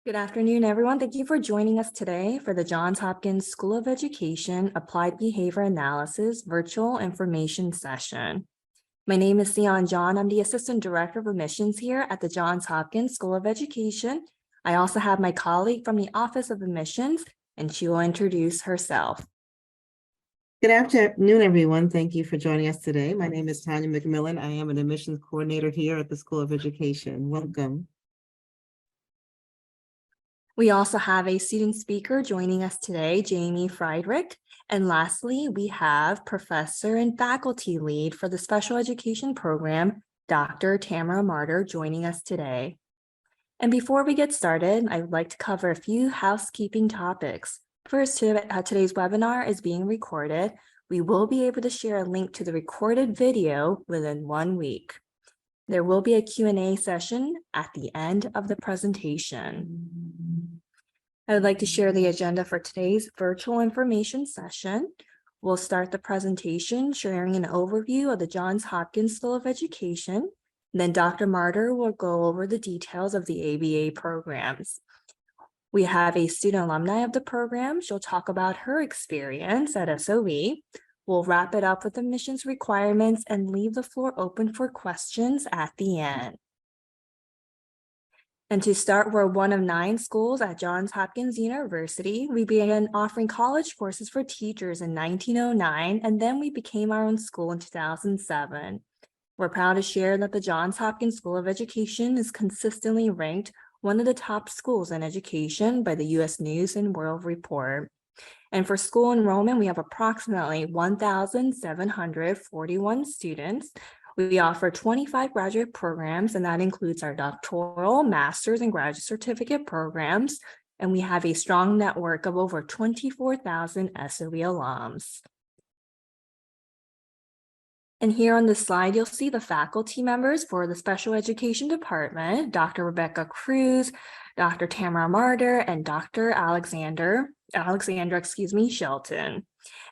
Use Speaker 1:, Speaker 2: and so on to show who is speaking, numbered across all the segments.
Speaker 1: Good afternoon, everyone. Thank you for joining us today for the Johns Hopkins School of Education Applied Behavior Analysis Virtual Information Session. My name is Sion John. I'm the Assistant Director of Admissions here at the Johns Hopkins School of Education. I also have my colleague from the Office of Admissions, and she will introduce herself.
Speaker 2: Good afternoon, everyone. Thank you for joining us today. My name is Tanya McMillan. I am an admissions coordinator here at the School of Education. Welcome.
Speaker 1: We also have a student speaker joining us today, Jamie Friedrich. And lastly, we have Professor and Faculty Lead for the Special Education Program, Dr. Tamara Martyr, joining us today. And before we get started, I would like to cover a few housekeeping topics. First, today's webinar is being recorded. We will be able to share a link to the recorded video within 1 week. There will be a Q&A session at the end of the presentation. I would like to share the agenda for today's virtual information session. We'll start the presentation sharing an overview of the Johns Hopkins School of Education. Then Dr. Martyr will go over the details of the ABA programs. We have a student alumni of the program. She'll talk about her experience at SOE. We'll wrap it up with admissions requirements and leave the floor open for questions at the end. And to start, we're one of 9 schools at Johns Hopkins University. We began offering college courses for teachers in 1909, and then we became our own school in 2007. We're proud to share that the Johns Hopkins School of Education is consistently ranked one of the top schools in education by the U.S. News and World Report. And for school enrollment, we have approximately 1,741 students. We offer 25 graduate programs, and that includes our doctoral, master's, and graduate certificate programs. And we have a strong network of over 24,000 SOE alums. And here on this slide, you'll see the faculty members for the Special Education Department, Dr. Rebecca Cruz, Dr. Tamara Martyr, and Dr. Alexandra Shelton.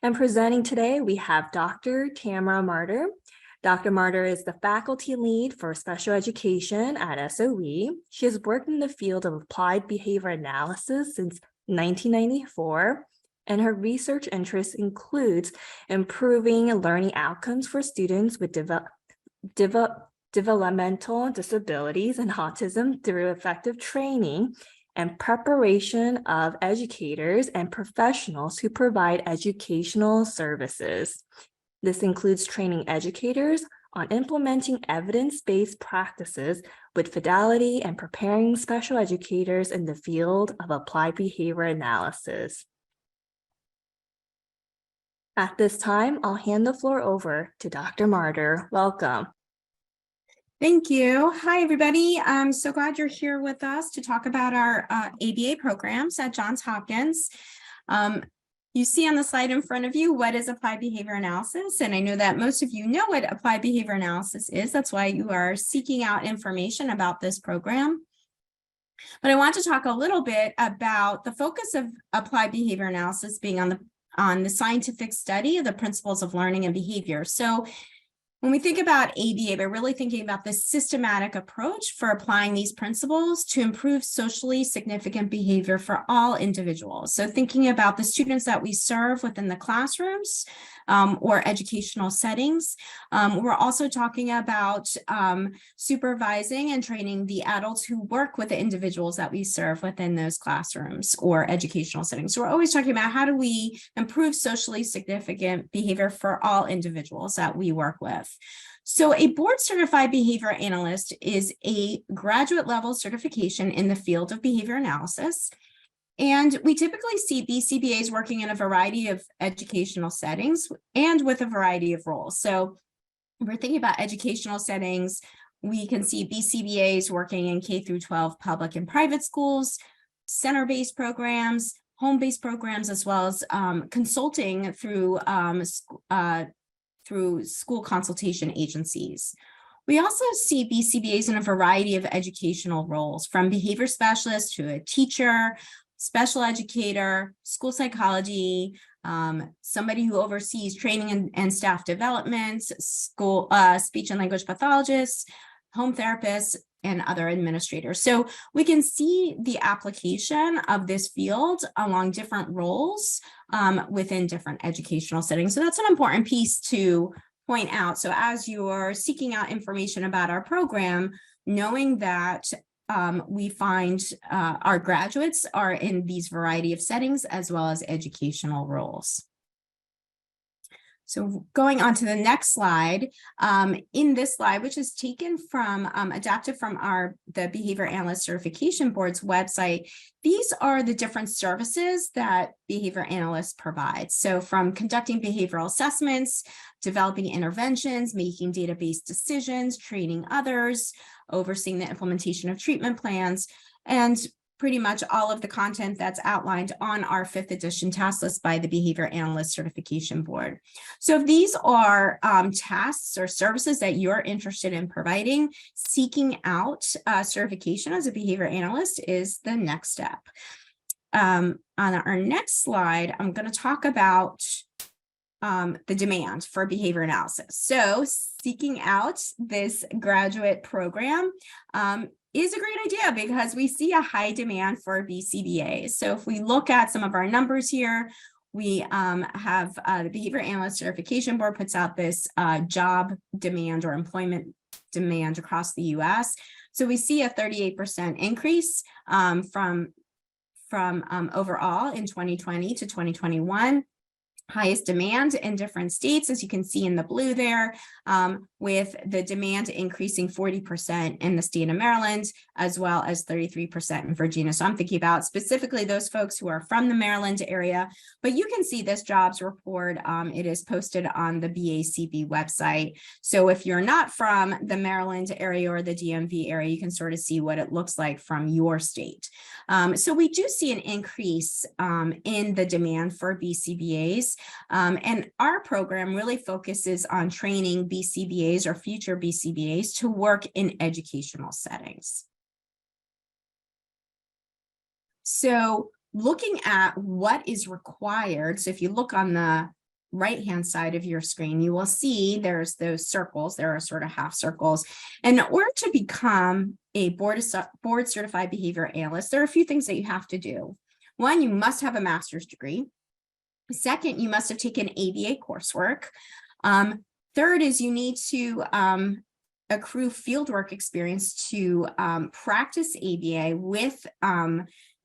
Speaker 1: And presenting today, we have Dr. Tamara Martyr. Dr. Martyr is the faculty lead for special education at SOE. She has worked in the field of applied behavior analysis since 1994. And her research interest includes improving learning outcomes for students with developmental disabilities and autism through effective training and preparation of educators and professionals who provide educational services. This includes training educators on implementing evidence-based practices with fidelity and preparing special educators in the field of applied behavior analysis. At this time, I'll hand the floor over to Dr. Martyr. Welcome.
Speaker 3: Thank you. Hi, everybody. I'm so glad you're here with us to talk about our ABA programs at Johns Hopkins. You see on the slide in front of you, what is applied behavior analysis? And I know that most of you know what applied behavior analysis is. That's why you are seeking out information about this program. But I want to talk a little bit about the focus of applied behavior analysis being on the scientific study of the principles of learning and behavior. So when we think about ABA, we're really thinking about this systematic approach for applying these principles to improve socially significant behavior for all individuals. So thinking about the students that we serve within the classrooms or educational settings. We're also talking about supervising and training the adults who work with the individuals that we serve within those classrooms or educational settings. So we're always talking about how do we improve socially significant behavior for all individuals that we work with. So a board certified behavior analyst is a graduate level certification in the field of behavior analysis. And we typically see BCBAs working in a variety of educational settings and with a variety of roles. So if we're thinking about educational settings, we can see BCBAs working in K through 12 public and private schools, center-based programs, home-based programs, as well as consulting through school consultation agencies. We also see BCBAs in a variety of educational roles, from behavior specialist to a teacher, special educator, school psychology, somebody who oversees training and staff development, school speech and language pathologists, home therapists, and other administrators. So we can see the application of this field along different roles within different educational settings. So that's an important piece to point out. So as you're seeking out information about our program, knowing that we find our graduates are in these variety of settings as well as educational roles. So going on to the next slide, in this slide, which is taken from, adapted from the Behavior Analyst Certification Board's website, these are the different services that behavior analysts provide. So from conducting behavioral assessments, developing interventions, making database decisions, training others, overseeing the implementation of treatment plans, and pretty much all of the content that's outlined on our 5th edition task list by the Behavior Analyst Certification Board. So if these are tasks or services that you're interested in providing, seeking out certification as a behavior analyst is the next step. On our next slide, I'm going to talk about the demand for behavior analysis. So seeking out this graduate program is a great idea because we see a high demand for BCBAs. So if we look at some of our numbers here, we have the Behavior Analyst Certification Board puts out this job demand or employment demand across the US. So we see a 38% increase from overall in 2020 to 2021. Highest demand in different states, as you can see in the blue there, with the demand increasing 40% in the state of Maryland, as well as 33% in Virginia. So I'm thinking about specifically those folks who are from the Maryland area, but you can see this jobs report. It is posted on the BACB website. So if you're not from the Maryland area or the DMV area, you can sort of see what it looks like from your state. So we do see an increase in the demand for BCBAs. And our program really focuses on training BCBAs or future BCBAs to work in educational settings. So looking at what is required, so if you look on the right-hand side of your screen, you will see there's those circles. There are sort of half circles. And in order to become a board certified behavior analyst, there are a few things that you have to do. One, you must have a master's degree. Second, you must have taken ABA coursework. Third is you need to accrue fieldwork experience to practice ABA with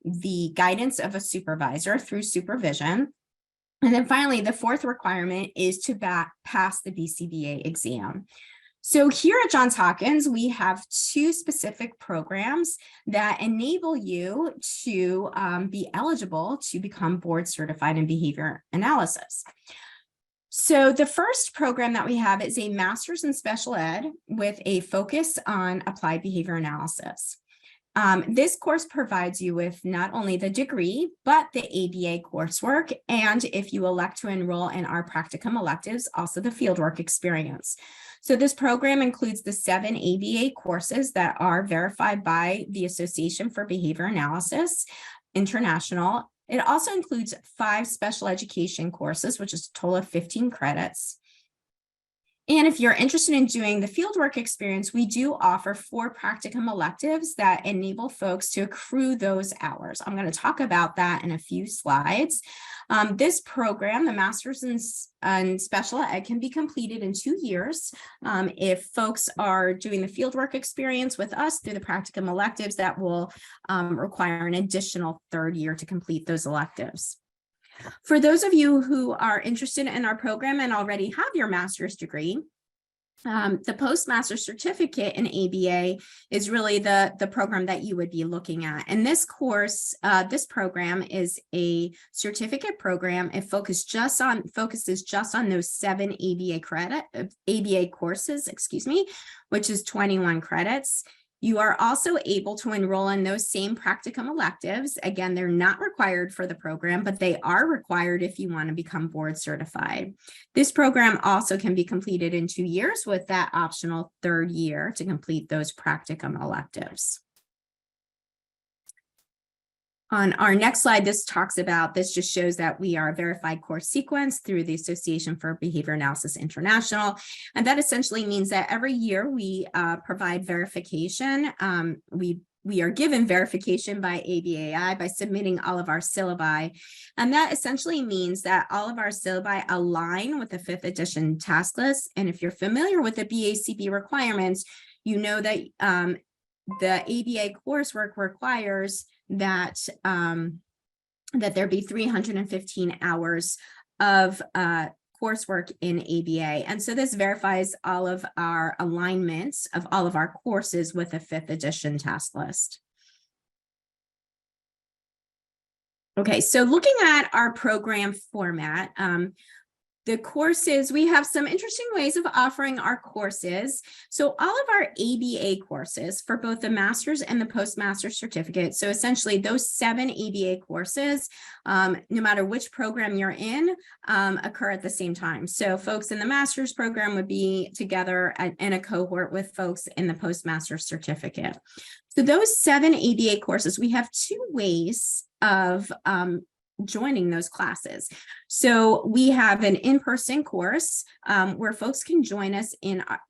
Speaker 3: the guidance of a supervisor through supervision. And then finally, the fourth requirement is to pass the BCBA exam. So here at Johns Hopkins, we have 2 specific programs that enable you to be eligible to become board certified in behavior analysis. So the first program that we have is a master's in special ed with a focus on applied behavior analysis. This course provides you with not only the degree, but the ABA coursework, and if you elect to enroll in our practicum electives, also the fieldwork experience. So this program includes the 7 ABA courses that are verified by the Association for Behavior Analysis International. It also includes 5 special education courses, which is a total of 15 credits. And if you're interested in doing the fieldwork experience, we do offer 4 practicum electives that enable folks to accrue those hours. I'm going to talk about that in a few slides. This program, the Master's in Special Ed, can be completed in 2 years. If folks are doing the fieldwork experience with us through the practicum electives, that will require an additional 3rd year to complete those electives. For those of you who are interested in our program and already have your master's degree, the postmaster's certificate in ABA is really the program that you would be looking at. And this course, this program is a certificate program. It focuses just on those 7 ABA courses, which is 21 credits. You are also able to enroll in those same practicum electives. Again, they're not required for the program, but they are required if you want to become board certified. This program also can be completed in 2 years with that optional 3rd year to complete those practicum electives. On our next slide, this just shows that we are a verified course sequence through the Association for Behavior Analysis International. And that essentially means that every year we provide verification. We are given verification by ABAI by submitting all of our syllabi. And that essentially means that all of our syllabi align with the 5th edition task list. And if you're familiar with the BACB requirements, you know that the ABA coursework requires that there be 315 hours of coursework in ABA. And so this verifies all of our alignments of all of our courses with the 5th edition task list. Okay, so looking at our program format, the courses, we have some interesting ways of offering our courses. So all of our ABA courses for both the master's and the postmaster's certificate. So essentially those 7 ABA courses, no matter which program you're in, occur at the same time. So folks in the master's program would be together in a cohort with folks in the postmaster's certificate. So those 7 ABA courses, we have 2 ways of joining those classes. So we have an in-person course where folks can join us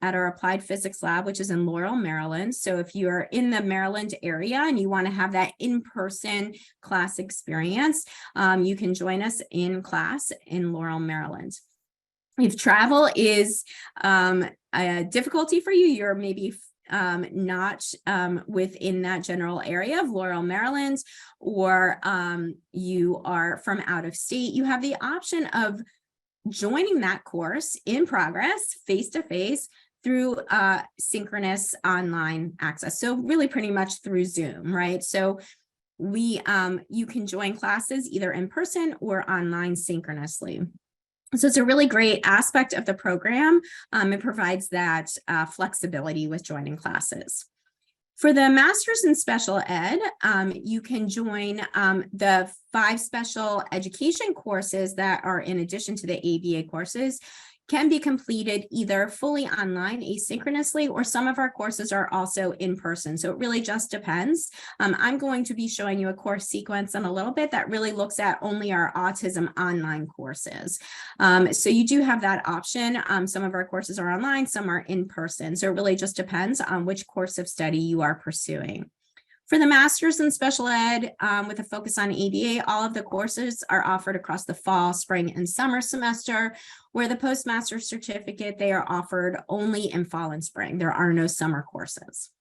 Speaker 3: at our applied physics lab, which is in Laurel, Maryland. So if you're in the Maryland area and you want to have that in-person class experience, you can join us in class in Laurel, Maryland. If travel is a difficulty for you, you're maybe not within that general area of Laurel, Maryland, or you are from out of state, you have the option of joining that course in progress, face-to-face, through synchronous online access. So really pretty much through Zoom, right? So you can join classes either in person or online synchronously. So it's a really great aspect of the program. It provides that flexibility with joining classes. For the Master's in Special Ed, you can join the 5 special education courses that are in addition to the ABA courses, can be completed either fully online asynchronously, or some of our courses are also in person. So it really just depends. I'm going to be showing you a course sequence in a little bit that really looks at only our autism online courses. So you do have that option. Some of our courses are online, some are in person. So it really just depends on which course of study you are pursuing. For the Master's in Special Ed, with a focus on ABA, all of the courses are offered across the fall, spring, and summer semester, where the Postmaster's certificate, they are offered only in fall and spring. There are no summer courses.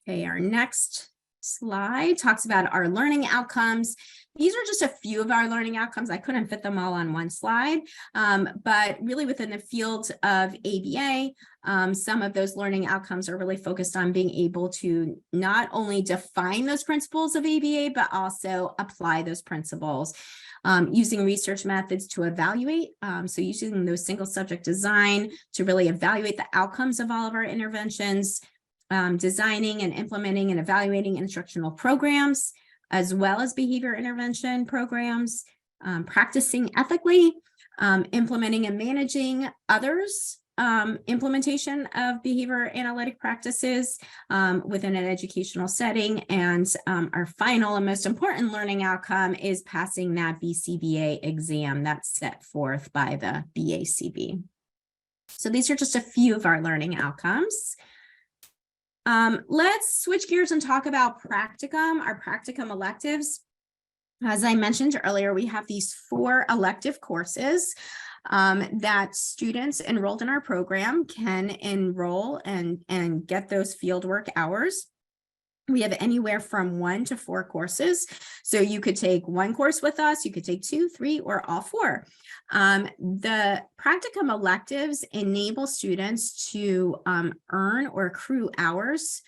Speaker 3: Okay, our next slide talks about our learning outcomes. These are just a few of our learning outcomes. I couldn't fit them all on one slide, but really within the field of ABA, some of those learning outcomes are really focused on being able to not only define those principles of ABA, but also apply those principles. Using research methods to evaluate, so using those single subject design to really evaluate the outcomes of all of our interventions, designing and implementing and evaluating instructional programs, as well as behavior intervention programs, practicing ethically, implementing and managing others' implementation of behavior analytic practices within an educational setting. And our final and most important learning outcome is passing that BCBA exam that's set forth by the BACB. So these are just a few of our learning outcomes. Let's switch gears and talk about practicum, our practicum electives. As I mentioned earlier, we have these 4 elective courses that students enrolled in our program can enroll and get those fieldwork hours. We have anywhere from 1 to 4 courses. So you could take 1 course with us, you could take 2, 3, or all 4. The practicum electives enable students to earn or accrue hours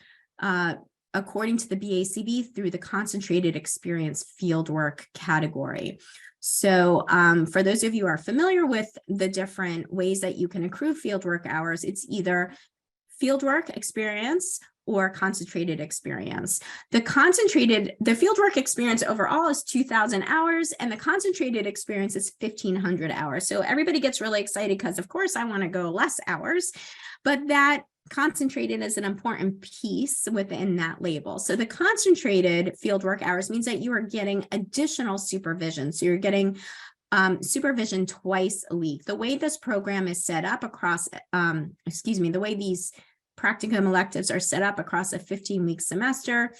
Speaker 3: according to the BACB through the concentrated experience fieldwork category. So for those of you who are familiar with the different ways that you can accrue fieldwork hours, it's either fieldwork experience or concentrated experience. The fieldwork experience overall is 2,000 hours, and the concentrated experience is 1,500 hours. So everybody gets really excited because, of course, I want to go less hours, but that concentrated is an important piece within that label. So the concentrated fieldwork hours means that you are getting additional supervision. So you're getting supervision twice a week. The way this program is set up across, the way these practicum electives are set up across a 15-week semester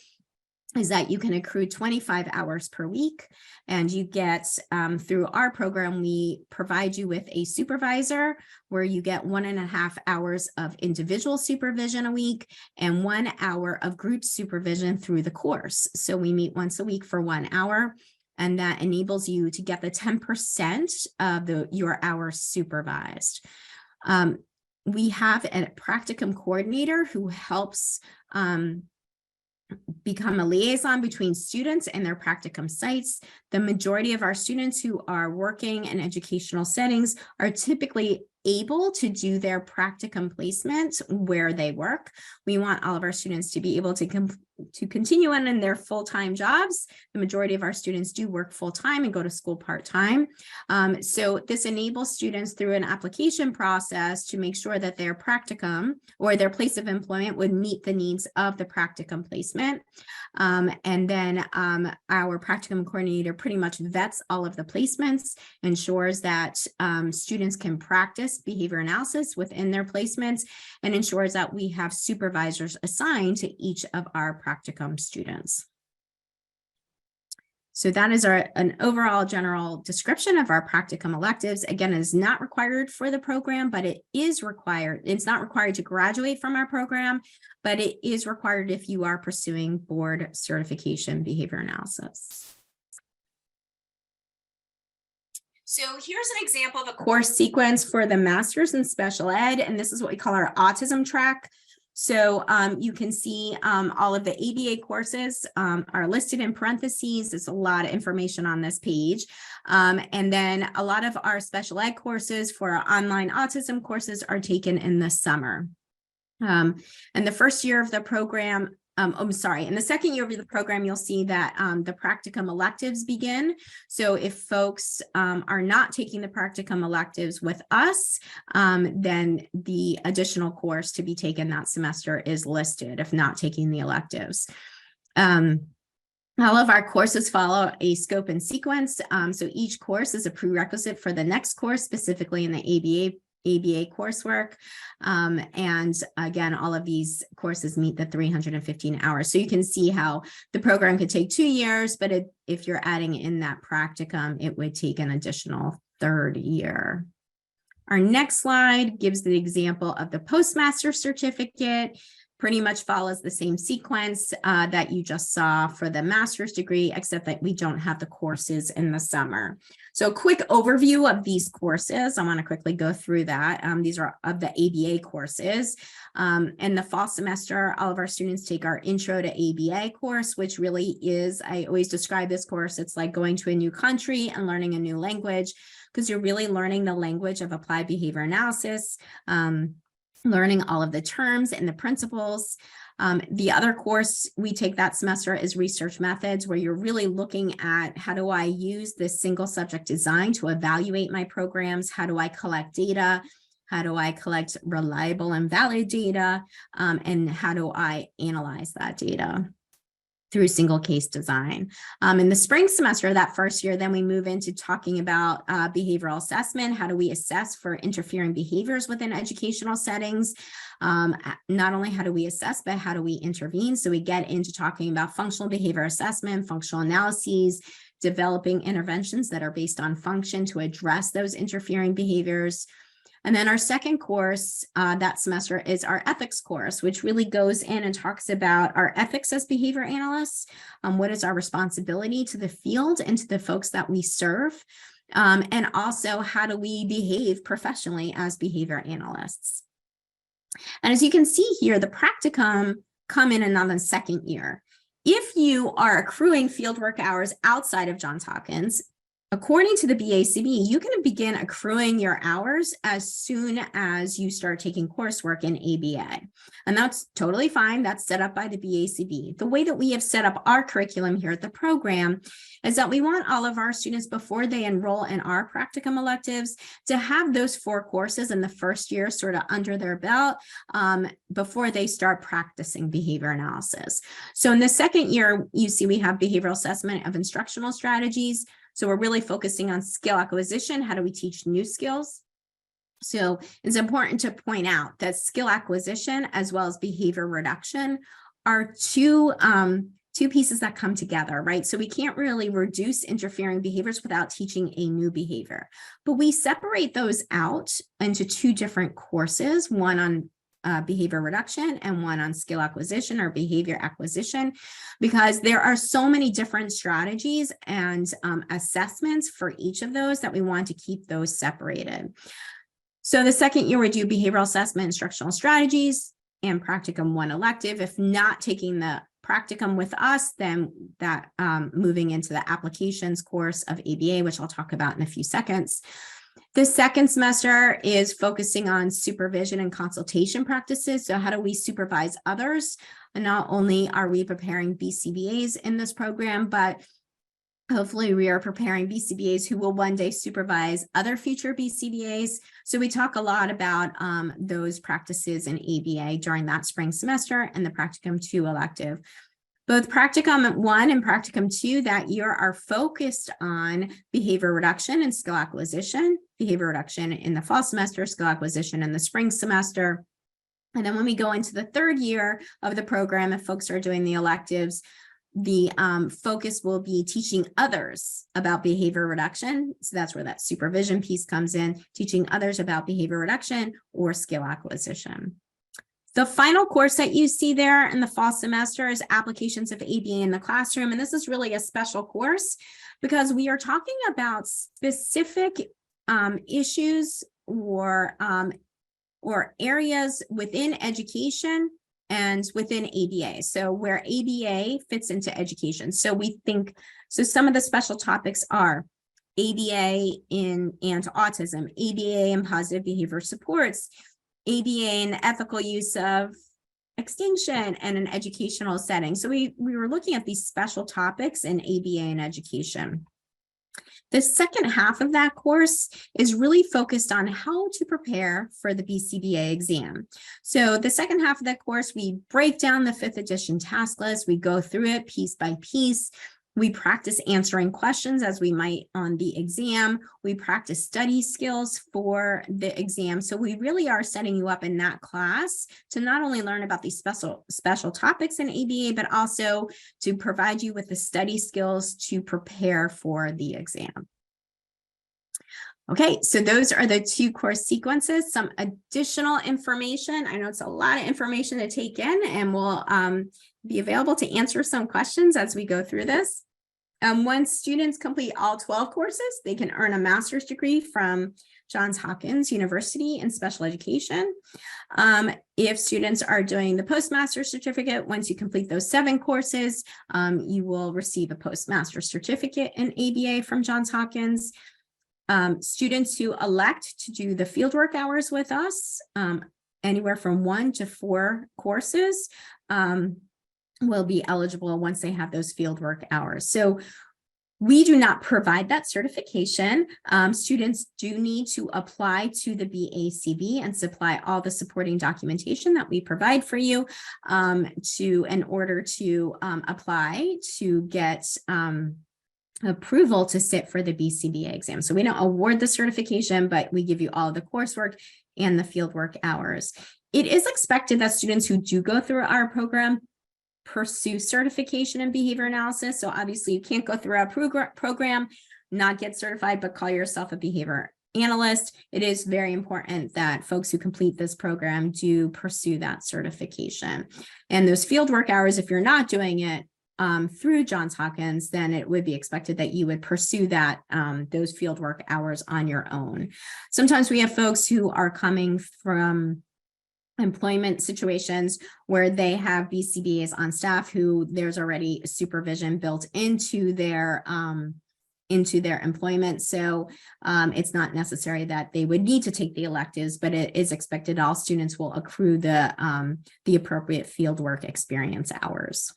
Speaker 3: is that you can accrue 25 hours per week, and you get, through our program, we provide you with a supervisor where you get 1.5 hours of individual supervision a week and 1 hour of group supervision through the course. So we meet once a week for 1 hour, and that enables you to get the 10% of your hours supervised. We have a practicum coordinator who helps become a liaison between students and their practicum sites. The majority of our students who are working in educational settings are typically able to do their practicum placement where they work. We want all of our students to be able to continue on in their full-time jobs. The majority of our students do work full-time and go to school part-time. So this enables students through an application process to make sure that their practicum or their place of employment would meet the needs of the practicum placement. And then our practicum coordinator pretty much vets all of the placements, ensures that students can practice behavior analysis within their placements, and ensures that we have supervisors assigned to each of our practicum students. So that is an overall general description of our practicum electives. Again, it is not required for the program, but it is required. It's not required to graduate from our program, but it is required if you are pursuing board certification behavior analysis. So here's an example of a course sequence for the Master's in Special Ed, and this is what we call our autism track. So you can see all of the ABA courses are listed in parentheses. There's a lot of information on this page. And then a lot of our special ed courses for our online autism courses are taken in the summer. And the first year of the program, in the second year of the program, you'll see that the practicum electives begin. So if folks are not taking the practicum electives with us, then the additional course to be taken that semester is listed if not taking the electives. All of our courses follow a scope and sequence. So each course is a prerequisite for the next course, specifically in the ABA coursework. And again, all of these courses meet the 315 hours. So you can see how the program could take 2 years, but if you're adding in that practicum, it would take an additional 3rd year. Our next slide gives the example of the postmaster certificate. Pretty much follows the same sequence that you just saw for the master's degree, except that we don't have the courses in the summer. So a quick overview of these courses. I want to quickly go through that. These are of the ABA courses. In the fall semester, all of our students take our Intro to ABA course, which really is, I always describe this course, it's like going to a new country and learning a new language, because you're really learning the language of applied behavior analysis, learning all of the terms and the principles. The other course we take that semester is research methods, where you're really looking at how do I use this single subject design to evaluate my programs? How do I collect data? How do I collect reliable and valid data? And how do I analyze that data through single case design? In the spring semester, that first year, then we move into talking about behavioral assessment. How do we assess for interfering behaviors within educational settings? Not only how do we assess, but how do we intervene? So we get into talking about functional behavior assessment, functional analyses, developing interventions that are based on function to address those interfering behaviors. And then our second course that semester is our ethics course, which really goes in and talks about our ethics as behavior analysts. What is our responsibility to the field and to the folks that we serve? And also, how do we behave professionally as behavior analysts? And as you can see here, the practicum come in on the second year. If you are accruing fieldwork hours outside of Johns Hopkins, According to the BACB, you can begin accruing your hours as soon as you start taking coursework in ABA. And that's totally fine. That's set up by the BACB. The way that we have set up our curriculum here at the program is that we want all of our students, before they enroll in our practicum electives, to have those 4 courses in the first year sort of under their belt before they start practicing behavior analysis. So in the second year, you see we have behavioral assessment of instructional strategies. So we're really focusing on skill acquisition. How do we teach new skills? So it's important to point out that skill acquisition as well as behavior reduction are two pieces that come together, right? So we can't really reduce interfering behaviors without teaching a new behavior, but we separate those out into 2 different courses, one on behavior reduction and one on skill acquisition or behavior acquisition, because there are so many different strategies and assessments for each of those that we want to keep those separated. So the second year we do behavioral assessment, instructional strategies, and practicum 1 elective. If not taking the practicum with us, then that moving into the applications course of ABA, which I'll talk about in a few seconds. The second semester is focusing on supervision and consultation practices. So how do we supervise others? And not only are we preparing BCBAs in this program, but hopefully we are preparing BCBAs who will one day supervise other future BCBAs. So we talk a lot about those practices in ABA during that spring semester and the practicum 2 elective. Both practicum 1 and practicum 2 that year are focused on behavior reduction and skill acquisition, behavior reduction in the fall semester, skill acquisition in the spring semester. And then when we go into the third year of the program, if folks are doing the electives, the focus will be teaching others about behavior reduction. So that's where that supervision piece comes in, teaching others about behavior reduction or skill acquisition. The final course that you see there in the fall semester is applications of ABA in the classroom. And this is really a special course because we are talking about specific issues or areas within education and within ABA. So where ABA fits into education. So some of the special topics are ABA and autism, ABA and positive behavior supports, ABA and ethical use of extinction and an educational setting. So we were looking at these special topics in ABA and education. The second half of that course is really focused on how to prepare for the BCBA exam. So the second half of that course, we break down the 5th edition task list. We go through it piece by piece. We practice answering questions as we might on the exam. We practice study skills for the exam. So we really are setting you up in that class to not only learn about these special topics in ABA, but also to provide you with the study skills to prepare for the exam. Okay, so those are the 2 course sequences. Some additional information. I know it's a lot of information to take in, and we'll be available to answer some questions as we go through this. Once students complete all 12 courses, they can earn a master's degree from Johns Hopkins University in special education. If students are doing the postmaster certificate, once you complete those 7 courses, you will receive a postmaster certificate in ABA from Johns Hopkins. Students who elect to do the fieldwork hours with us, anywhere from 1 to 4 courses, will be eligible once they have those fieldwork hours. So we do not provide that certification. Students do need to apply to the BACB and supply all the supporting documentation that we provide for you in order to apply to get approval to sit for the BCBA exam. So we don't award the certification, but we give you all of the coursework and the fieldwork hours. It is expected that students who do go through our program pursue certification in behavior analysis. So obviously you can't go through our program, not get certified, but call yourself a behavior analyst. It is very important that folks who complete this program do pursue that certification. And those fieldwork hours, if you're not doing it through Johns Hopkins, then it would be expected that you would pursue that those fieldwork hours on your own. Sometimes we have folks who are coming from employment situations where they have BCBAs on staff who there's already supervision built into their into their employment. So it's not necessary that they would need to take the electives, but it is expected all students will accrue the appropriate fieldwork experience hours.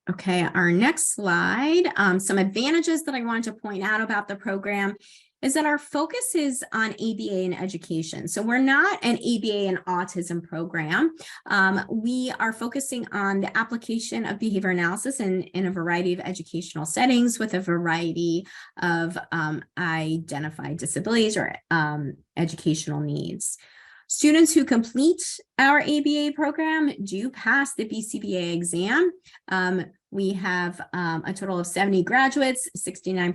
Speaker 3: Okay, our next slide, some advantages that I wanted to point out about the program is that our focus is on ABA and education. So we're not an ABA and autism program. We are focusing on the application of behavior analysis in a variety of educational settings with a variety of identified disabilities or educational needs. Students who complete our ABA program do pass the BCBA exam. We have a total of 70 graduates, 69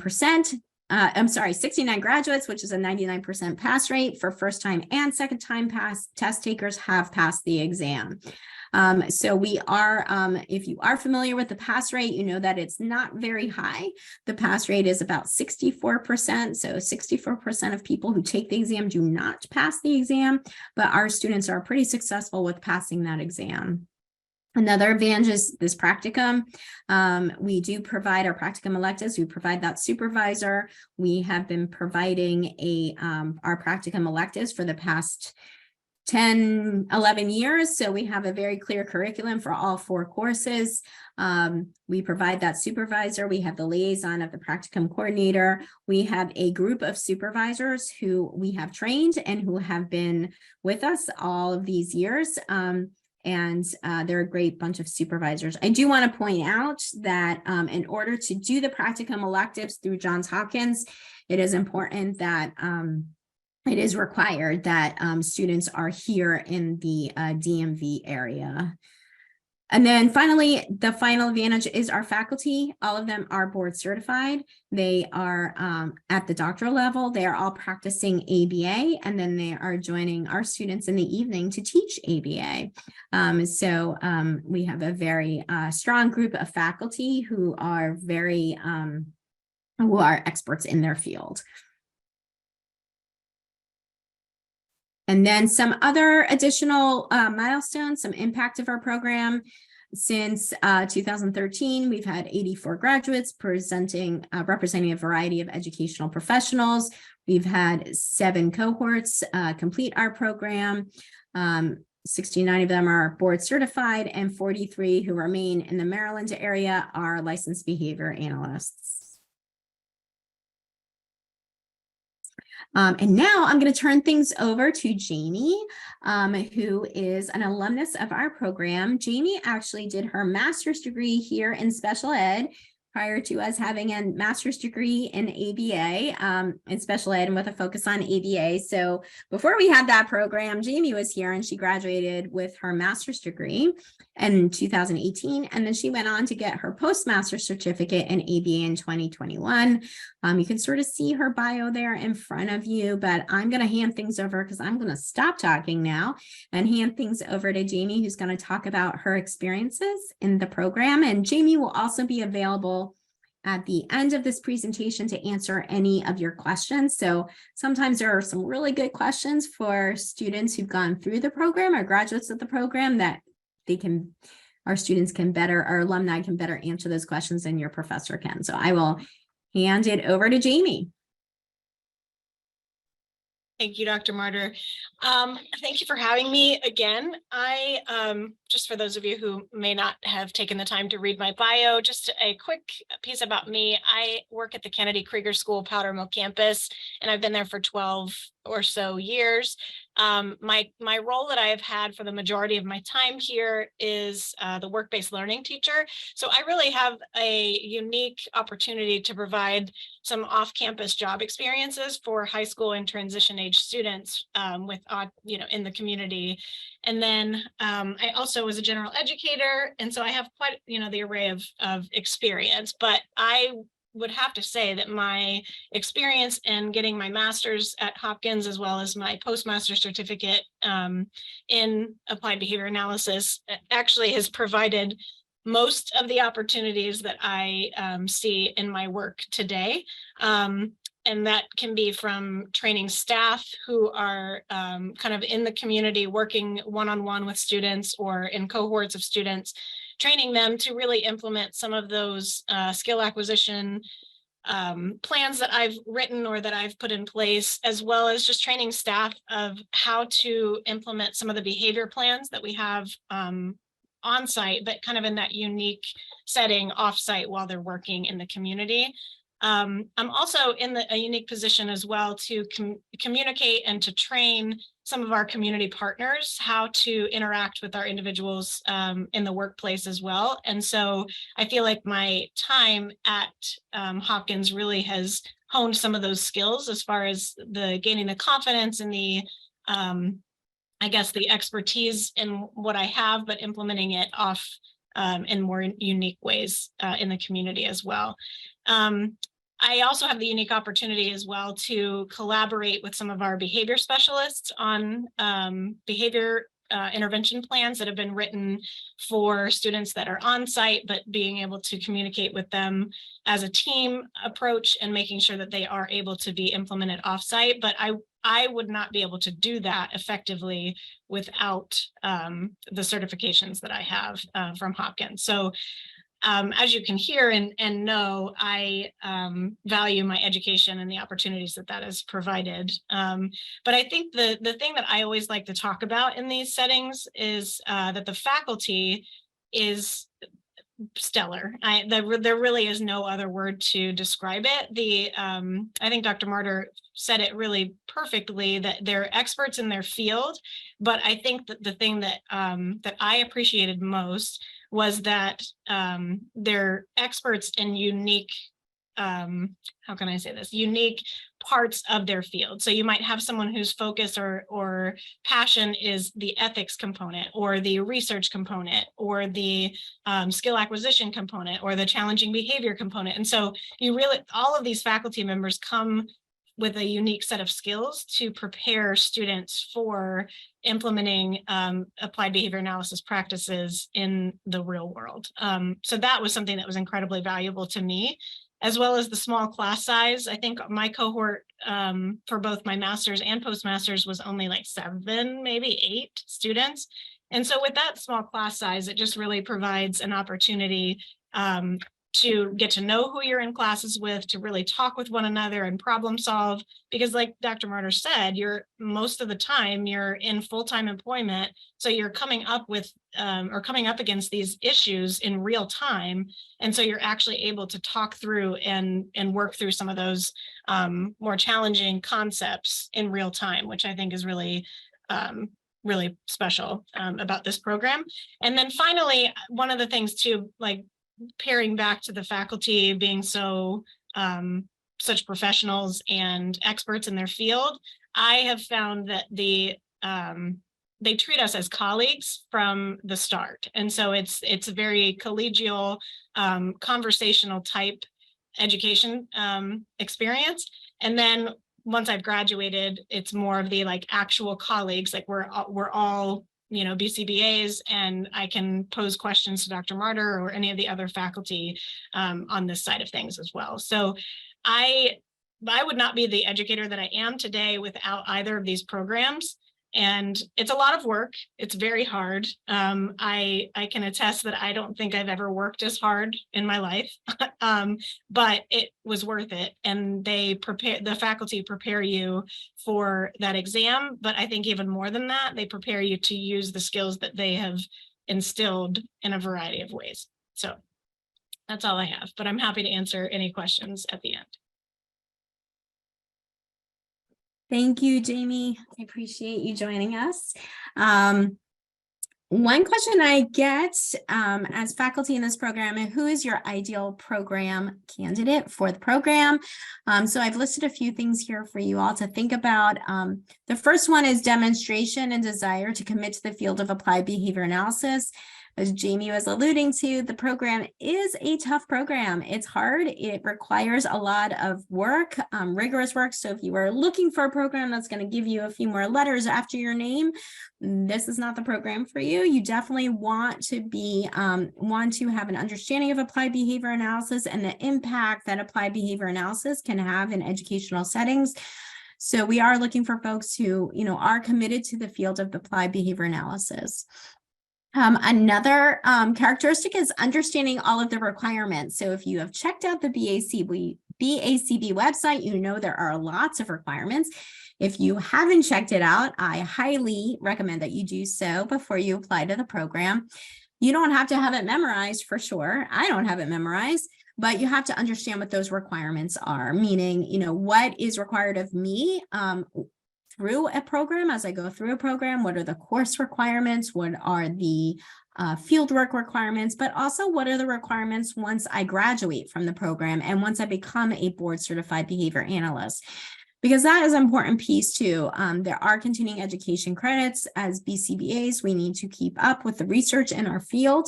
Speaker 3: graduates, which is a 99% pass rate for first time and second time test takers have passed the exam. So we are, if you are familiar with the pass rate, you know that it's not very high. The pass rate is about 64%. So 64% of people who take the exam do not pass the exam, but our students are pretty successful with passing that exam. Another advantage is this practicum. We do provide our practicum electives. We provide that supervisor. We have been providing our practicum electives for the past 10, 11 years. So we have a very clear curriculum for all 4 courses. We provide that supervisor. We have the liaison of the practicum coordinator. We have a group of supervisors who we have trained and who have been with us all of these years. And they're a great bunch of supervisors. I do want to point out that in order to do the practicum electives through Johns Hopkins, it is important that it is required that students are here in the DMV area. And then finally, the final advantage is our faculty. All of them are board certified. They are at the doctoral level. They are all practicing ABA, and then they are joining our students in the evening to teach ABA. So we have a very strong group of faculty who are who are experts in their field. And then some other additional milestones, some impact of our program. Since 2013, we've had 84 graduates representing a variety of educational professionals. We've had 7 cohorts complete our program. 69 of them are board certified, and 43 who remain in the Maryland area are licensed behavior analysts. And now I'm going to turn things over to Jamie, who is an alumnus of our program. Jamie actually did her master's degree here in special ed prior to us having a master's degree in ABA, in special ed and with a focus on ABA. So before we had that program, Jamie was here and she graduated with her master's degree in 2018. And then she went on to get her postmaster's certificate in ABA in 2021. You can sort of see her bio there in front of you, but I'm going to hand things over because I'm going to stop talking now and hand things over to Jamie, who's going to talk about her experiences in the program. And Jamie will also be available at the end of this presentation to answer any of your questions. So sometimes there are some really good questions for students who've gone through the program or graduates of the program that our students can better, our alumni can better answer those questions than your professor can. So I will hand it over to Jamie.
Speaker 4: Thank you, Dr. Martyr. Thank you for having me again. Just for those of you who may not have taken the time to read my bio, just a quick piece about me. I work at the Kennedy Krieger School Powder Mill campus, and I've been there for 12 or so years. My role that I have had for the majority of my time here is the work-based learning teacher. So I really have a unique opportunity to provide some off-campus job experiences for high school and transition age students in the community. And then I also was a general educator, and so I have quite the array of experience. But I would have to say that my experience in getting my master's at Hopkins, as well as my postmaster's certificate in applied behavior analysis, actually has provided most of the opportunities that I see in my work today. And that can be from training staff who are kind of in the community working one-on-one with students or in cohorts of students, training them to really implement some of those skill acquisition plans that I've written or that I've put in place, as well as just training staff of how to implement some of the behavior plans that we have on site, but kind of in that unique setting off site while they're working in the community. I'm also in a unique position as well to communicate and to train some of our community partners how to interact with our individuals in the workplace as well. And so I feel like my time at Hopkins really has honed some of those skills as far as the gaining the confidence and the I guess the expertise in what I have, but implementing it off in more unique ways in the community as well. I also have the unique opportunity as well to collaborate with some of our behavior specialists on behavior intervention plans that have been written for students that are on site, but being able to communicate with them as a team approach and making sure that they are able to be implemented off site. But I would not be able to do that effectively without the certifications that I have from Hopkins. So as you can hear and know, I value my education and the opportunities that has provided. But I think the thing that I always like to talk about in these settings is that the faculty is stellar. There really is no other word to describe it. I think Dr. Martyr said it really perfectly, that they're experts in their field. But I think that the thing that that I appreciated most was that they're experts in unique, how can I say this, unique parts of their field. So you might have someone whose focus or passion is the ethics component or the research component or the skill acquisition component or the challenging behavior component. And so you really, all of these faculty members come with a unique set of skills to prepare students for implementing applied behavior analysis practices in the real world. So that was something that was incredibly valuable to me, as well as the small class size. I think my cohort for both my master's and postmaster's was only like 7, maybe 8 students. And so with that small class size, it just really provides an opportunity to get to know who you're in classes with, to really talk with one another and problem solve. Because like Dr. Martyr said, most of the time you're in full-time employment. So you're coming up with or coming up against these issues in real time. And so you're actually able to talk through and work through some of those more challenging concepts in real time, which I think is really really special about this program. And then finally, one of the things too, like pairing back to the faculty being so such professionals and experts in their field, I have found that they treat us as colleagues from the start. And so it's a very collegial, conversational type education experience. And then once I've graduated, it's more of the like actual colleagues, like we're all BCBAs, and I can pose questions to Dr. Martyr or any of the other faculty on this side of things as well. So I would not be the educator that I am today without either of these programs. And it's a lot of work. It's very hard. I can attest that I don't think I've ever worked as hard in my life, but it was worth it. And the faculty prepare you for that exam. But I think even more than that, they prepare you to use the skills that they have instilled in a variety of ways. So that's all I have, but I'm happy to answer any questions at the end.
Speaker 3: Thank you, Jamie. I appreciate you joining us. One question I get as faculty in this program, who is your ideal program candidate for the program? So I've listed a few things here for you all to think about. The first one is demonstration and desire to commit to the field of applied behavior analysis. As Jamie was alluding to, the program is a tough program. It's hard. It requires a lot of work, rigorous work. So if you are looking for a program that's going to give you a few more letters after your name, this is not the program for you. You definitely want to have an understanding of applied behavior analysis and the impact that applied behavior analysis can have in educational settings. So we are looking for folks who, are committed to the field of applied behavior analysis. Another characteristic is understanding all of the requirements. So if you have checked out the BACB website, you know there are lots of requirements. If you haven't checked it out, I highly recommend that you do so before you apply to the program. You don't have to have it memorized for sure. I don't have it memorized, but you have to understand what those requirements are, meaning, you know, what is required of me through a program. As I go through a program, what are the course requirements? What are the fieldwork requirements? But also, what are the requirements once I graduate from the program and once I become a board certified behavior analyst? Because that is an important piece too. There are continuing education credits. As BCBAs, we need to keep up with the research in our field.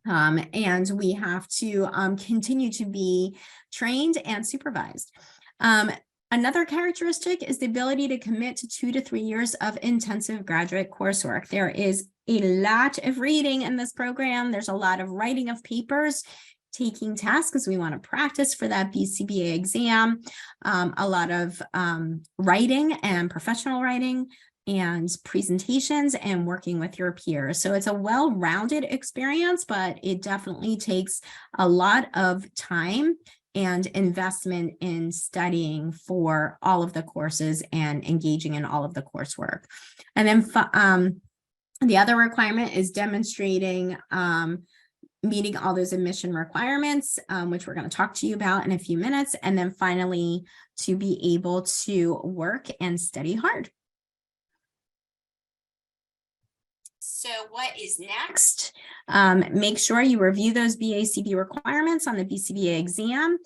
Speaker 3: And we have to continue to be trained and supervised. Another characteristic is the ability to commit to 2 to 3 years of intensive graduate coursework. There is a lot of reading in this program. There's a lot of writing of papers, taking tests because we want to practice for that BCBA exam, a lot of writing and professional writing and presentations and working with your peers. So it's a well-rounded experience, but it definitely takes a lot of time and investment in studying for all of the courses and engaging in all of the coursework. And then the other requirement is demonstrating meeting all those admission requirements, which we're going to talk to you about in a few minutes. And then finally, to be able to work and study hard. So what is next? Make sure you review those BACB requirements on the BCBA exam,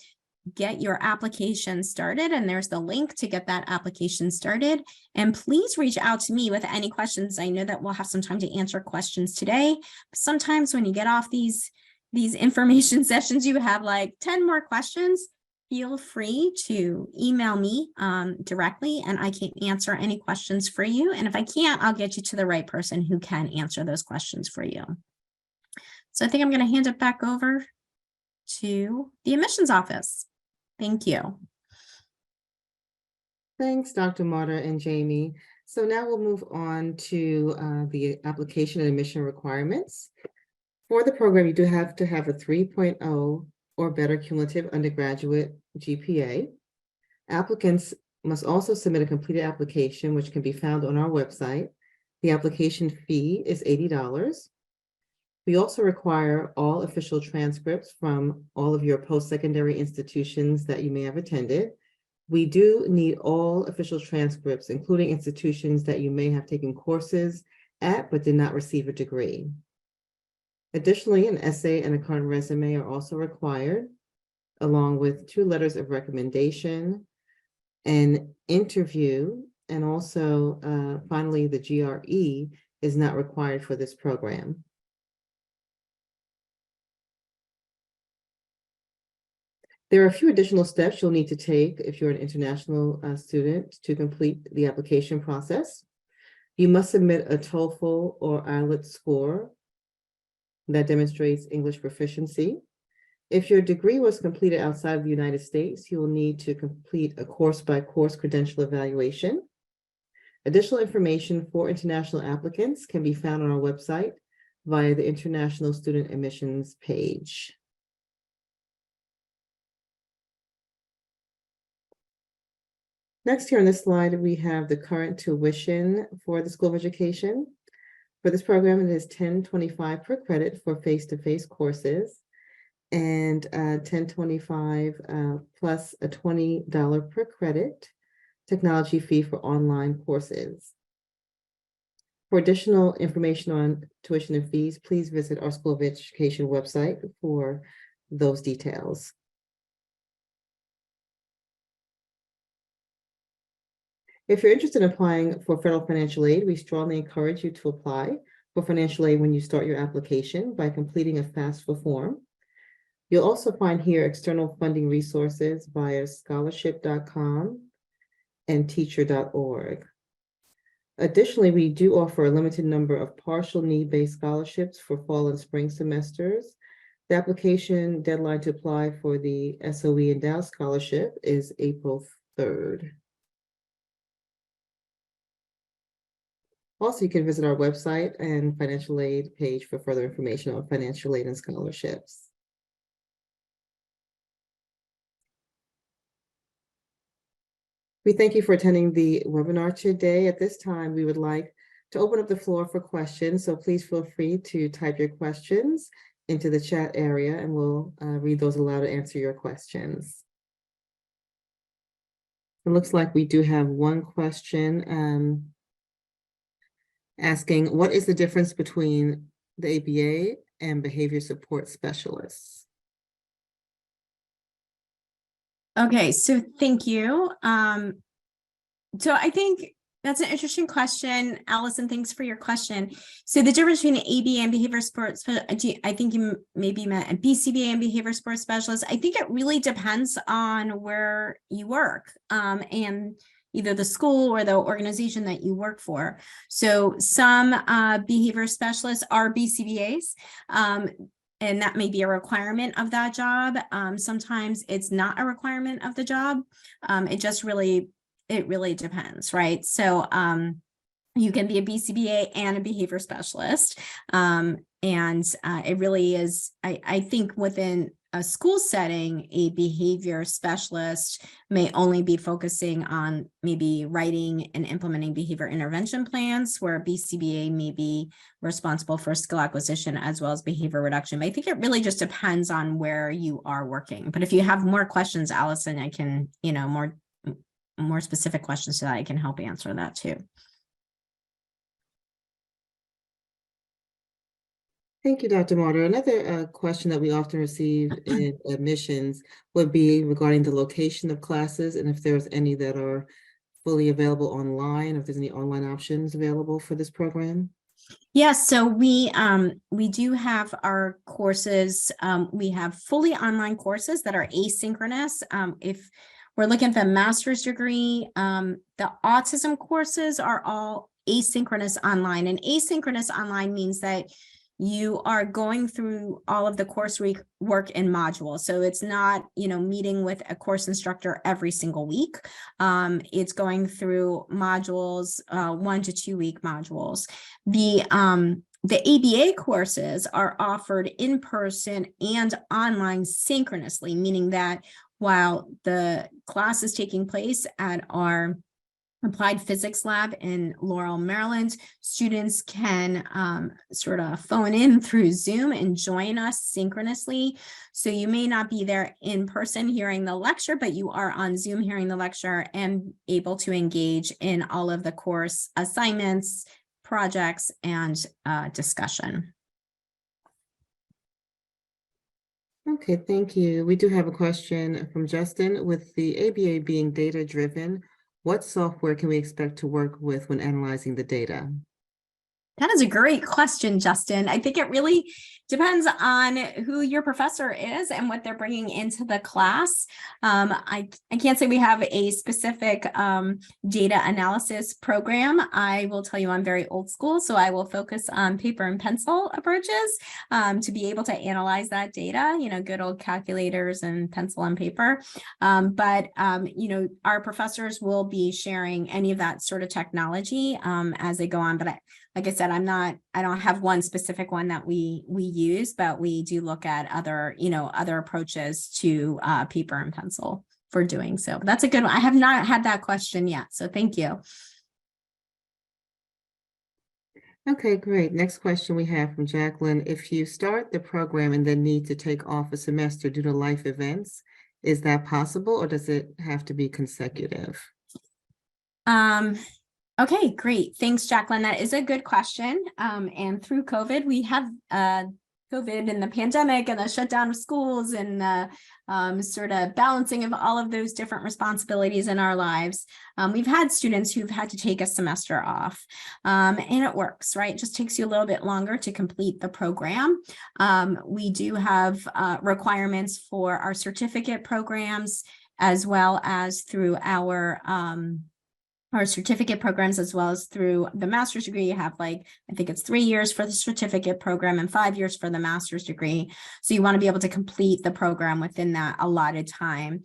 Speaker 3: get your application started, and there's the link to get that application started. And please reach out to me with any questions. I know that we'll have some time to answer questions today. Sometimes when you get off these information sessions, you have like 10 more questions. Feel free to email me directly and I can answer any questions for you. And if I can't, I'll get you to the right person who can answer those questions for you. So I think I'm going to hand it back over to the admissions office. Thank you.
Speaker 2: Thanks, Dr. Marta and Jamie. So now we'll move on to the application and admission requirements. For the program, you do have to have a 3.0 or better cumulative undergraduate GPA. Applicants must also submit a completed application, which can be found on our website. The application fee is $80. We also require all official transcripts from all of your post-secondary institutions that you may have attended. We do need all official transcripts, including institutions that you may have taken courses at but did not receive a degree. Additionally, an essay and a current resume are also required, along with 2 letters of recommendation, an interview, and also finally, the GRE is not required for this program. There are a few additional steps you'll need to take if you're an international student to complete the application process. You must submit a TOEFL or IELTS score that demonstrates English proficiency. If your degree was completed outside of the United States, you will need to complete a course-by-course credential evaluation. Additional information for international applicants can be found on our website via the International Student Admissions page. Next, here on this slide, we have the current tuition for the School of Education. For this program, it is $10.25 per credit for face-to-face courses and $10.25 plus a $20 per credit technology fee for online courses. For additional information on tuition and fees, please visit our School of Education website for those details. If you're interested in applying for federal financial aid, we strongly encourage you to apply for financial aid when you start your application by completing a FAFSA form. You'll also find here external funding resources via scholarship.com and teacher.org. Additionally, we do offer a limited number of partial need-based scholarships for fall and spring semesters. The application deadline to apply for the SOE Endowed Scholarship is April 3rd. Also, you can visit our website and financial aid page for further information on financial aid and scholarships. We thank you for attending the webinar today. At this time, we would like to open up the floor for questions. So please feel free to type your questions into the chat area and we'll read those aloud to answer your questions. It looks like we do have one question asking, what is the difference between the ABA and behavior support specialists?
Speaker 3: Okay, so thank you. So I think that's an interesting question. Allison, thanks for your question. So the difference between an ABA and behavior sports, I think you maybe meant a BCBA and behavior sports specialist. I think it really depends on where you work and either the school or the organization that you work for. So some behavior specialists are BCBAs. And that may be a requirement of that job. Sometimes it's not a requirement of the job. It really depends, right? So you can be a BCBA and a behavior specialist. It really is, I think within a school setting, a behavior specialist may only be focusing on maybe writing and implementing behavior intervention plans, where a BCBA may be responsible for skill acquisition as well as behavior reduction. But I think it really just depends on where you are working. But if you have more questions, Allison, I can, more specific questions to that, I can help answer that too.
Speaker 2: Thank you, Dr. Marder. Another question that we often receive in admissions would be regarding the location of classes and if there's any that are fully available online, if there's any online options available for this program.
Speaker 3: Yes, so we do have our courses. We have fully online courses that are asynchronous. If we're looking at the master's degree, the autism courses are all asynchronous online, and asynchronous online means that you are going through all of the coursework in modules. So it's not, meeting with a course instructor every single week. It's going through modules, 1 to 2 week modules. The ABA courses are offered in person and online synchronously, meaning that while the class is taking place at our Applied Physics Lab in Laurel, Maryland, students can sort of phone in through Zoom and join us synchronously. So you may not be there in person hearing the lecture, but you are on Zoom hearing the lecture and able to engage in all of the course assignments, projects, and discussion.
Speaker 2: Okay, thank you. We do have a question from Justin. With the ABA being data-driven, what software can we expect to work with when analyzing the data?
Speaker 3: That is a great question, Justin. I think it really depends on who your professor is and what they're bringing into the class. I can't say we have a specific data analysis program. I will tell you I'm very old school, so I will focus on paper and pencil approaches to be able to analyze that data, good old calculators and pencil and paper. But our professors will be sharing any of that sort of technology as they go on. But like I said, I don't have one specific one that we use, but we do look at other approaches to paper and pencil for doing so. But that's a good one. I have not had that question yet, so thank you.
Speaker 2: Okay, great. Next question we have from Jacqueline. If you start the program and then need to take off a semester due to life events, is that possible or does it have to be consecutive?
Speaker 3: Okay, great. Thanks, Jacqueline. That is a good question. And through COVID, we have COVID and the pandemic and the shutdown of schools and the sort of balancing of all of those different responsibilities in our lives. We've had students who've had to take a semester off and it works, right? It just takes you a little bit longer to complete the program. We do have requirements for our certificate programs as well as through our certificate programs, as well as through the master's degree. You have I think it's 3 years for the certificate program and 5 years for the master's degree. So you want to be able to complete the program within that allotted time.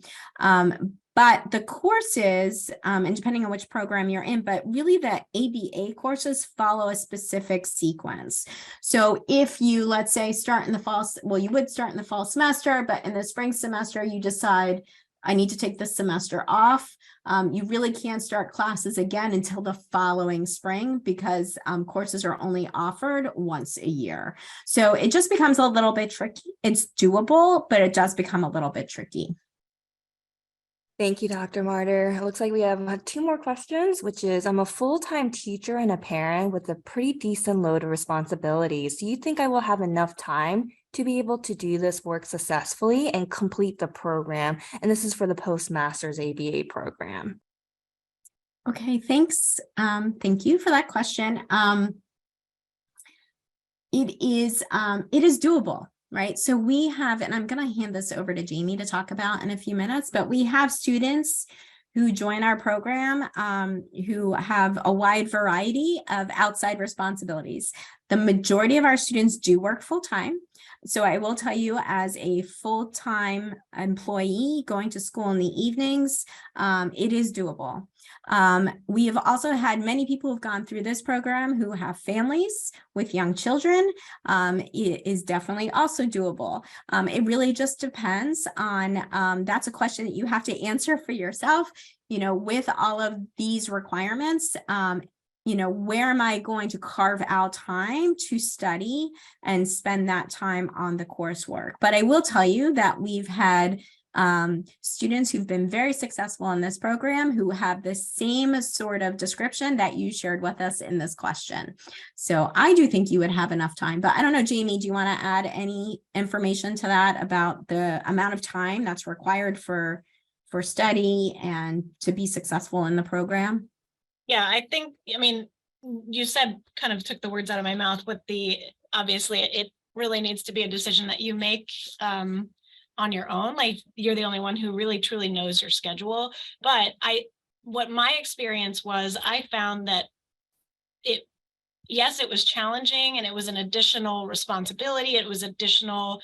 Speaker 3: But the courses, and depending on which program you're in, but really the ABA courses follow a specific sequence. So if you, let's say, start in the fall, well, you would start in the fall semester, but in the spring semester, you decide, I need to take this semester off. You really can't start classes again until the following spring because courses are only offered once a year. So it just becomes a little bit tricky. It's doable, but it does become a little bit tricky.
Speaker 1: Thank you, Dr. Martyr. It looks like we have 2 more questions, which is, I'm a full-time teacher and a parent with a pretty decent load of responsibilities. Do you think I will have enough time to be able to do this work successfully and complete the program? And this is for the Postmasters ABA program.
Speaker 3: Okay, thanks. Thank you for that question. It is doable. Right. So we have, and I'm going to hand this over to Jamie to talk about in a few minutes, but we have students who join our program who have a wide variety of outside responsibilities. The majority of our students do work full time. So I will tell you, as a full-time employee going to school in the evenings, it is doable. We have also had many people who've gone through this program who have families with young children. It is definitely also doable. It really just depends on, that's a question that you have to answer for yourself, with all of these requirements. Where am I going to carve out time to study and spend that time on the coursework? But I will tell you that we've had students who've been very successful in this program who have the same sort of description that you shared with us in this question. So I do think you would have enough time, but I don't know, Jamie, do you want to add any information to that about the amount of time that's required for study and to be successful in the program?
Speaker 4: Yeah, I mean, you said, kind of took the words out of my mouth with obviously it really needs to be a decision that you make on your own. Like, you're the only one who really truly knows your schedule. But what my experience was, I found that yes, it was challenging and it was an additional responsibility. It was additional,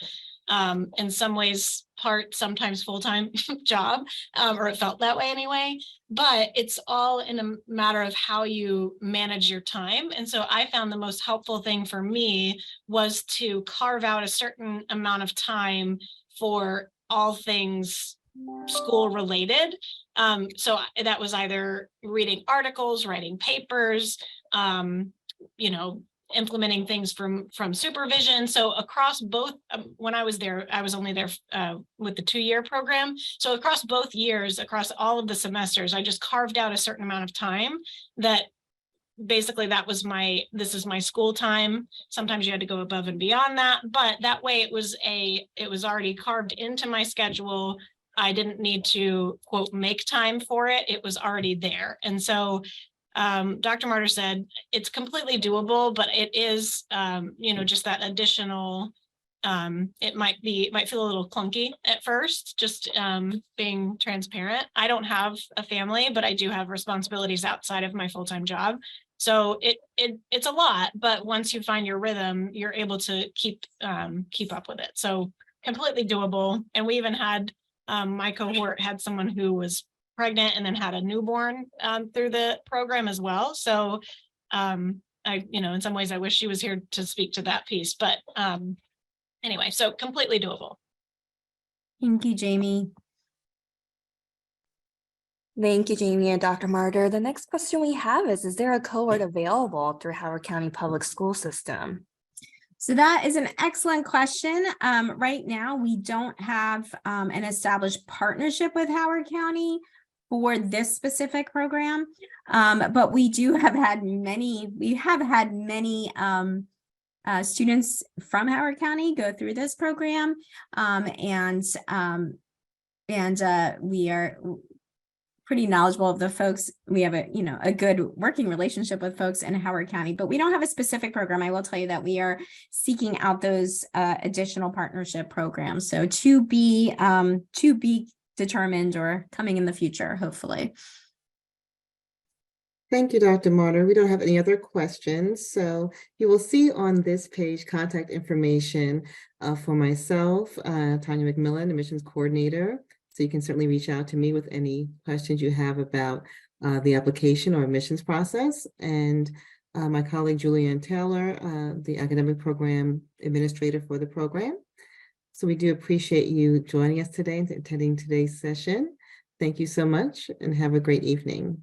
Speaker 4: in some ways, sometimes full-time job, or it felt that way anyway. But it's all in a matter of how you manage your time. And so I found the most helpful thing for me was to carve out a certain amount of time for all things school related. So that was either reading articles, writing papers, implementing things from supervision. So across both, when I was there, I was only there with the 2-year program. So across both years, across all of the semesters, I just carved out a certain amount of time that basically this is my school time. Sometimes you had to go above and beyond that, but that way it was already carved into my schedule. I didn't need to, quote, make time for it. It was already there. And so Dr. Martyr said it's completely doable, but it is, just that additional, it might feel a little clunky at first, just being transparent. I don't have a family, but I do have responsibilities outside of my full-time job. So it's a lot, but once you find your rhythm, you're able to keep up with it. So completely doable. And we even had, my cohort had someone who was pregnant and then had a newborn through the program as well. So in some ways I wish she was here to speak to that piece, but anyway, so completely doable.
Speaker 3: Thank you, Jamie.
Speaker 1: Thank you, Jamie and Dr. Martyr. The next question we have is there a cohort available through Howard County Public School System?
Speaker 3: So that is an excellent question. Right now, we don't have an established partnership with Howard County for this specific program, but we have had many students from Howard County go through this program, and we are pretty knowledgeable of the folks. We have a good working relationship with folks in Howard County, but we don't have a specific program. I will tell you that we are seeking out those additional partnership programs. So to be determined or coming in the future, hopefully.
Speaker 2: Thank you, Dr. Martyr. We don't have any other questions. So you will see on this page contact information for myself, Tanya McMillan, admissions coordinator, So you can certainly reach out to me with any questions you have about the application or admissions process. And my colleague Julianne Taylor, the academic program administrator for the program. So we do appreciate you joining us today and attending today's session. Thank you so much and have a great evening.